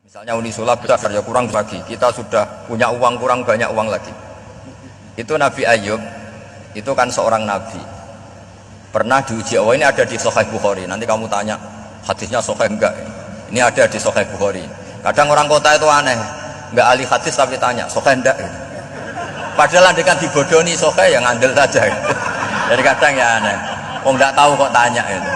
Misalnya Uni Sulap besar ya kurang lagi, kita sudah punya uang kurang banyak uang lagi. Itu Nabi Ayub, itu kan seorang nabi. Pernah diuji Allah, ini ada di Sahih Bukhari. Nanti kamu tanya, hadisnya sahih enggak? Ini ada di Sahih Bukhari. Kadang orang kota itu aneh, enggak ahli hadis tapi tanya, sahih enggak? Padahal andai kan dibodoni sahih ya ngandel saja. Jadi kadang ya aneh, oh enggak tahu kok tanya itu.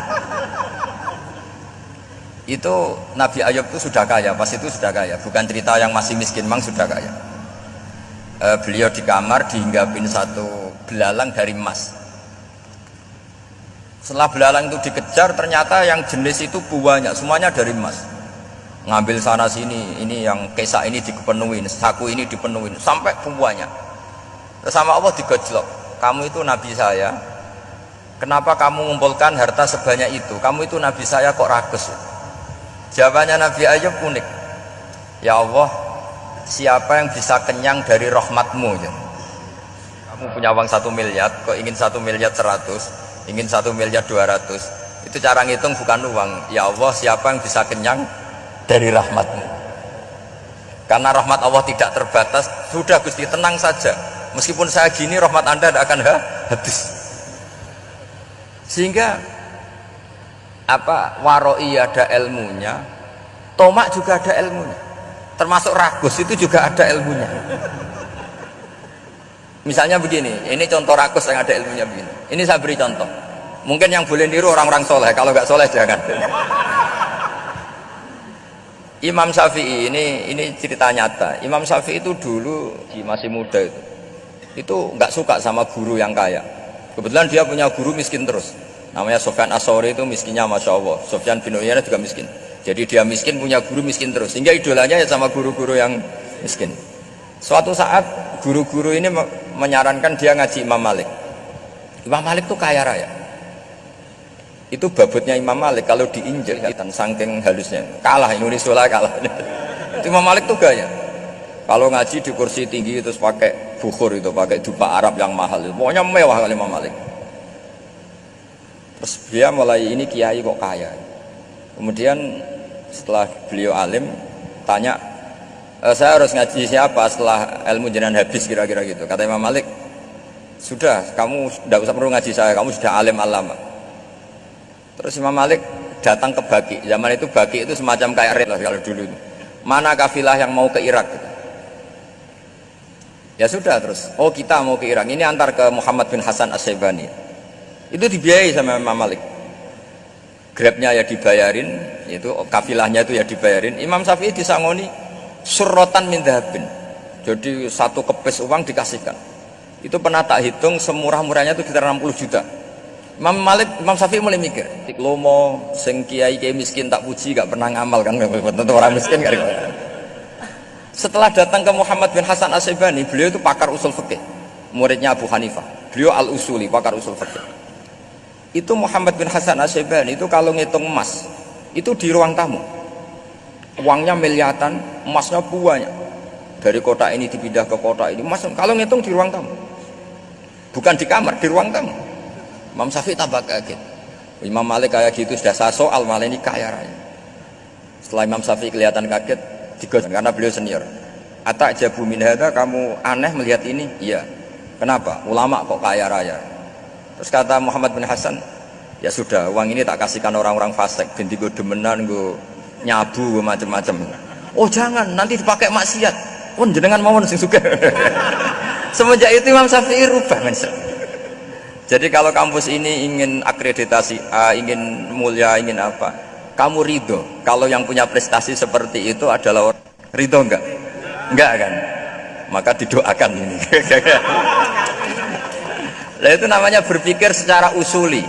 Itu Nabi Ayub itu sudah kaya, pas itu sudah kaya, bukan cerita yang masih miskin, memang sudah kaya. Beliau di kamar dihinggapin satu belalang dari emas. Setelah belalang itu dikejar, ternyata yang jenis itu banyak, semuanya dari emas. Ngambil sana sini, ini yang kesak ini dipenuhin, saku ini dipenuhin, sampai banyak. Sama Allah digojlok, kamu itu nabi saya, kenapa kamu mengumpulkan harta sebanyak itu? Kamu itu nabi saya kok rakus? Jawabannya Nabi Ayub unik. Ya Allah, siapa yang bisa kenyang dari rahmatmu? Kamu punya uang 1 miliar, kok ingin 1 miliar 100, ingin 1 miliar 200. Itu cara ngitung bukan uang. Ya Allah, siapa yang bisa kenyang dari rahmatmu? Karena rahmat Allah tidak terbatas. Sudah Gusti, tenang saja. Meskipun saya gini, rahmat Anda tidak akan habis. Sehingga waroi ada ilmunya, tomak juga ada ilmunya, termasuk ragus itu juga ada ilmunya. Misalnya begini, ini contoh ragus yang ada ilmunya begini. Ini saya beri contoh, mungkin yang boleh niru orang-orang soleh, kalau nggak soleh jangan. Imam Syafi'i ini cerita nyata. Imam Syafi'i itu dulu masih muda itu nggak suka sama guru yang kaya. Kebetulan dia punya guru miskin terus. Namanya Sufyan As-Tsauri, itu miskinnya Masya Allah. Sufyan bin Uyainah juga miskin. Jadi dia miskin, punya guru miskin terus. Sehingga idolanya ya sama guru-guru yang miskin. Suatu saat guru-guru ini menyarankan dia ngaji Imam Malik. Imam Malik itu kaya raya. Itu babutnya Imam Malik kalau diinjek dan saking halusnya. Kalah, Indonesia lah kalah. Itu Imam Malik tuh gaya. Kalau ngaji di kursi tinggi terus pakai bukhur itu, pakai dupa Arab yang mahal. Pokoknya mewah kali Imam Malik. Terus dia mulai, ini kiai kok kaya. Kemudian setelah beliau alim tanya, saya harus ngaji siapa setelah ilmu jenengan habis, kira-kira gitu. Kata Imam Malik, sudah, kamu tidak usah perlu ngaji saya, kamu sudah alim alama. Terus Imam Malik datang ke Baki. Zaman itu Baki itu semacam kayak red lah kalau dulu. Mana kafilah yang mau ke Irak gitu. Ya sudah, terus oh kita mau ke Irak, ini antar ke Muhammad bin Hasan As-Syaibani. Itu dibiayai sama Imam Malik. Grabnya ya dibayarin, itu kafilahnya itu ya dibayarin. Imam Syafi'i disangoni surrotan min dhahabin. Jadi satu kepes uang dikasihkan. Itu pernah tak hitung, semurah-murahnya itu sekitar 60 juta. Imam Syafi'i mulai mikir, lomo sing kiai miskin tak puji, gak pernah ngamal kan, tentu orang miskin kan. Setelah datang ke Muhammad bin Hasan As-Syaibani, beliau itu pakar usul fikih, muridnya Abu Hanifah. Beliau al-usuli, pakar usul fikih. Itu Muhammad bin Hasan As-Syaibani itu kalau ngitung emas itu di ruang tamu, uangnya miliaran, emasnya banyak, dari kota ini dipindah ke kota ini, emas kalau ngitung di ruang tamu, bukan di kamar, di ruang tamu. Imam Syafi'i tambah kaget. Imam Malik kayak gitu sudah saya soal, malah ini kaya raya. Setelah Imam Syafi'i kelihatan kaget, digosok karena beliau senior. Atajabu min hadza, kamu aneh melihat ini? Iya. Kenapa? Ulama kok kaya raya? Terus kata Muhammad bin Hasan, ya sudah, uang ini tak kasihkan orang-orang fasik, ganti gue demenan, gue nyabu, gue macam-macam. Oh jangan, nanti dipakai maksiat. Pun jenengan mawon sing suka. Semenjak itu Imam Syafi'i rubah mindset. Jadi kalau kampus ini ingin akreditasi A, ingin mulia, ingin apa, kamu ridho. Kalau yang punya prestasi seperti itu adalah orang ridho enggak? Enggak kan? Maka didoakan ini. Nah itu namanya berpikir secara usuli.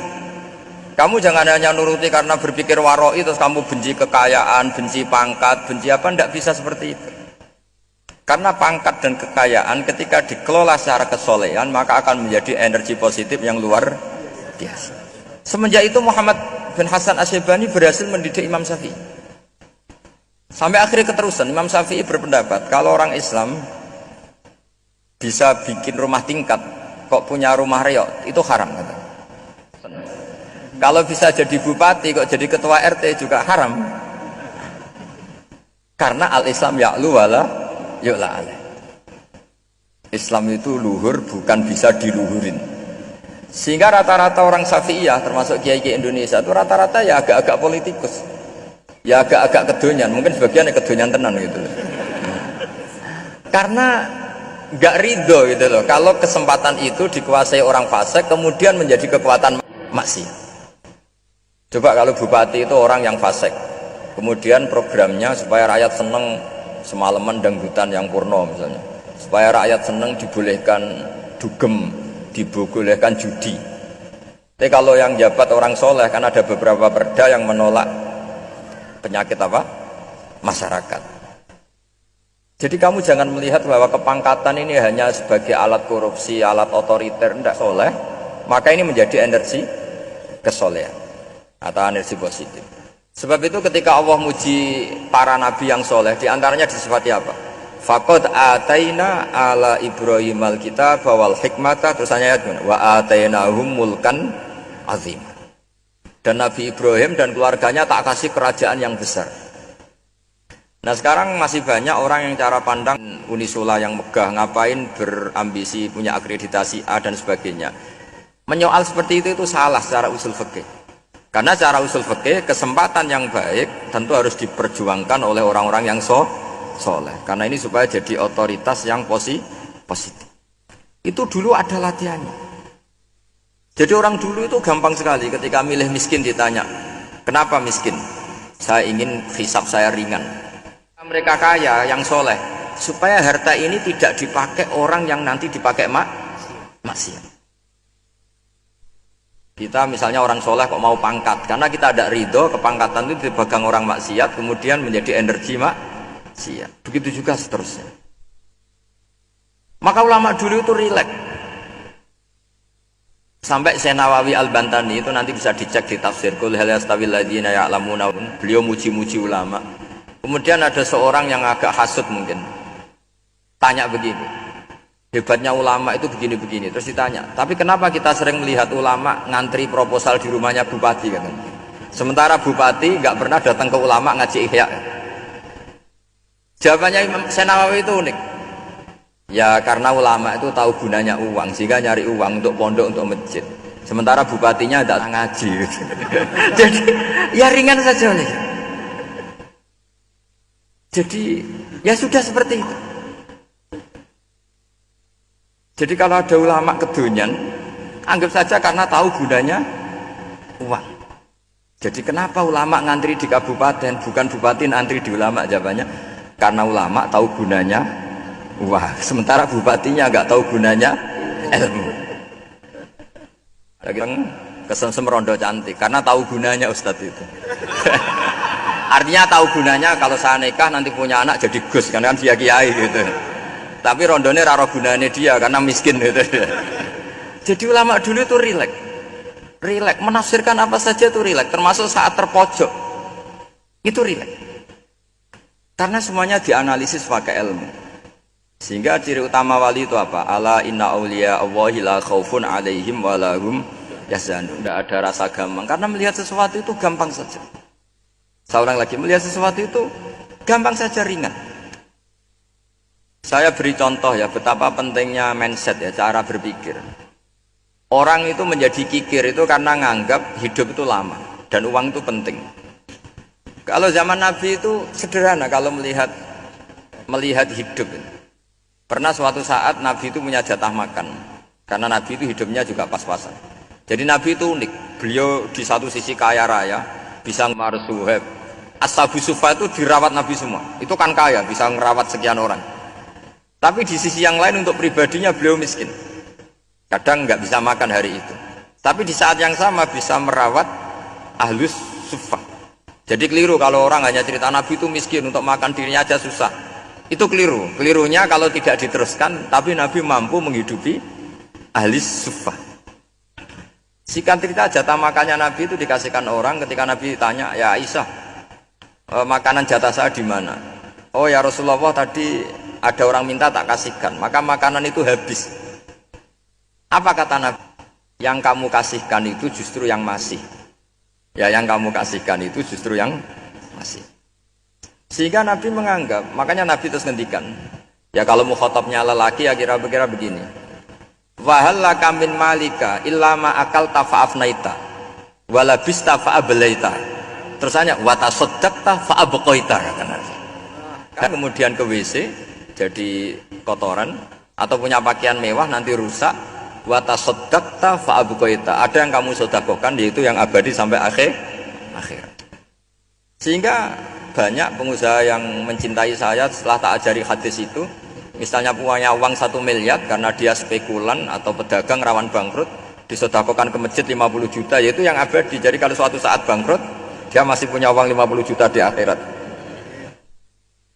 Kamu jangan hanya nuruti karena berpikir waroi terus kamu benci kekayaan, benci pangkat, benci apa, tidak bisa seperti itu. Karena pangkat dan kekayaan ketika dikelola secara kesolehan maka akan menjadi energi positif yang luar biasa. Semenjak itu Muhammad bin Hasan As-Syaibani berhasil mendidik Imam Syafi'i. Sampai akhirnya keterusan Imam Syafi'i berpendapat kalau orang Islam bisa bikin rumah tingkat kok punya rumah reot, itu haram kata. Kalau bisa jadi bupati kok jadi ketua RT juga haram. Karena al-Islam ya'lu wala yu'la alaih. Islam itu luhur bukan bisa diluhurin. Sehingga rata-rata orang Syafi'iyah termasuk kiai-kiai Indonesia itu rata-rata ya agak-agak politikus. Ya agak-agak kedonyan, mungkin sebagian ya kedonyan tenan gitu. Karena nggak ridho gitu loh. Kalau kesempatan itu dikuasai orang fasik kemudian menjadi kekuatan maksiat. Coba kalau bupati itu orang yang fasik, kemudian programnya supaya rakyat seneng semalaman dangdutan yang purno misalnya, supaya rakyat seneng dibolehkan dugem, dibolehkan judi. Tapi kalau yang jabat orang soleh kan ada beberapa perda yang menolak penyakit apa? Masyarakat. Jadi kamu jangan melihat bahwa kepangkatan ini hanya sebagai alat korupsi, alat otoriter, tidak soleh. Maka ini menjadi energi kesolehan atau energi positif. Sebab itu ketika Allah muji para nabi yang soleh, diantaranya disifati apa? Faqad ataina ala Ibrahim al-kitab wal hikmata, terusannya ayat wa atainahum mulkan azim. Dan Nabi Ibrahim dan keluarganya tak kasih kerajaan yang besar. Nah sekarang masih banyak orang yang cara pandang Unisula yang megah, ngapain berambisi punya akreditasi A dan sebagainya. Menyoal seperti itu salah secara usul fikih. Karena secara usul fikih kesempatan yang baik tentu harus diperjuangkan oleh orang-orang yang soleh. Karena ini supaya jadi otoritas yang positif. Itu dulu ada latihannya. Jadi orang dulu itu gampang sekali ketika milih miskin ditanya, kenapa miskin? Saya ingin hisab saya ringan. Mereka kaya yang soleh supaya harta ini tidak dipakai orang yang nanti dipakai maksiat. Kita misalnya orang soleh kok mau pangkat, karena kita ada ridho kepangkatan itu dipegang orang maksiat kemudian menjadi energi maksiat. Begitu juga seterusnya. Maka ulama dulu itu rileks. Sampai Syekh Nawawi Al-Bantani itu nanti bisa dicek di tafsir Qul hal yastawil ladzina ya'lamuna, beliau muji-muji ulama. Kemudian ada seorang yang agak hasut mungkin tanya begini, hebatnya ulama itu begini-begini. Terus ditanya, tapi kenapa kita sering melihat ulama ngantri proposal di rumahnya bupati kan? Sementara bupati nggak pernah datang ke ulama ngaji ihya. Jawabannya Imam Syekh Nawawi itu unik. Ya karena ulama itu tahu gunanya uang, sehingga nyari uang untuk pondok, untuk masjid. Sementara bupatinya tidak ngaji. Jadi ya ringan saja nih. Jadi ya sudah seperti itu. Jadi kalau ada ulama kedonyan, anggap saja karena tahu gunanya uang. Jadi kenapa ulama ngantri di kabupaten, bukan bupati ngantri di ulama? Jawabannya karena ulama tahu gunanya uang, sementara bupatinya nggak tahu gunanya ilmu. Lagi kesem rondo cantik karena tahu gunanya Ustadz itu. Artinya tahu gunanya kalau saya nikah nanti punya anak jadi gus kan via kiai gitu. Tapi rondone raro gunanya dia karena miskin gitu. Jadi ulama dulu itu rileks, menafsirkan apa saja itu rileks, termasuk saat terpojok itu rileks. Karena semuanya dianalisis pakai ilmu. Sehingga ciri utama wali itu apa? Ala inna awliya Allahi la khaufun alaihim wa lahum yahzanun. Tidak ada rasa gampang karena melihat sesuatu itu gampang saja. Seorang lagi melihat sesuatu itu gampang saja, ringan. Saya beri contoh ya betapa pentingnya mindset ya, cara berpikir. Orang itu menjadi kikir itu karena nganggap hidup itu lama dan uang itu penting. Kalau zaman Nabi itu sederhana kalau melihat hidup. Pernah suatu saat Nabi itu punya jatah makan karena Nabi itu hidupnya juga pas-pasan. Jadi Nabi itu unik. Beliau di satu sisi kaya raya, bisa ngemarus Suhaib. Ashabu Sufa itu dirawat Nabi semua. Itu kan kaya, bisa ngerawat sekian orang. Tapi di sisi yang lain untuk pribadinya beliau miskin. Kadang nggak bisa makan hari itu. Tapi di saat yang sama bisa merawat Ahlus Sufa. Jadi keliru kalau orang hanya cerita Nabi itu miskin, untuk makan dirinya aja susah. Itu keliru. Kelirunya kalau tidak diteruskan, tapi Nabi mampu menghidupi Ahlus Sufa. Singkat cerita jatah makannya Nabi itu dikasihkan orang ketika Nabi tanya, ya Aisyah, makanan jatah saya di mana? Oh ya Rasulullah, tadi ada orang minta tak kasihkan, maka makanan itu habis. Apa kata Nabi? Yang kamu kasihkan itu justru yang masih. Ya yang kamu kasihkan itu justru yang masih. Sehingga Nabi menganggap, makanya Nabi terus ngendikan, ya kalau mukhatabnya lelaki ya kira-kira begini. Wahallaka min malika illa ma akalta fa'afnaita wala bista fa'ablaita. Terusannya wa tasaddaqta fa'abqaita kan kemudian ke WC jadi kotoran atau punya pakaian mewah nanti rusak wa tasaddaqta fa'abqaita. Ada yang kamu sedekahkan yaitu yang abadi sampai akhir. Sehingga banyak pengusaha yang mencintai saya setelah tak ajari hadis itu, misalnya punya uang 1 miliar karena dia spekulan atau pedagang rawan bangkrut, disedekahkan ke masjid 50 juta, yaitu yang abadi. Jadi kalau suatu saat bangkrut, dia masih punya uang 50 juta di akhirat.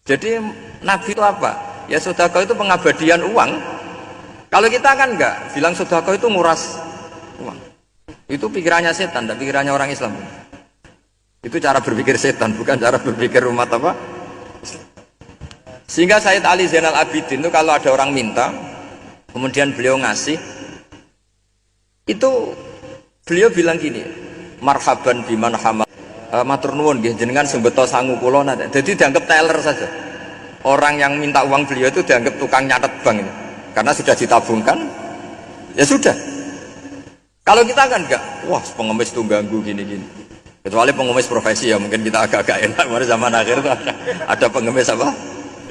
Jadi Nabi itu apa? Ya sedekah itu pengabadian uang. Kalau kita kan enggak, bilang sedekah itu nguras uang. Itu pikirannya setan, dan pikirannya orang Islam. Itu cara berpikir setan, bukan cara berpikir umat apa? Sehingga Sayyid Ali Zainal Abidin itu kalau ada orang minta, kemudian beliau ngasih, itu beliau bilang gini, marhaban biman hamal, matur nuwun nggih jenengan sing beto sangu kula nate. Jadi dianggap teller saja. Orang yang minta uang beliau itu dianggap tukang nyatet bank ini. Karena sudah ditabungkan, ya sudah. Kalau kita kan enggak, wah pengemis itu ganggu gini-gini. Kecuali pengemis profesi ya mungkin kita agak-agak enak. Pada zaman akhir itu ada pengemis apa?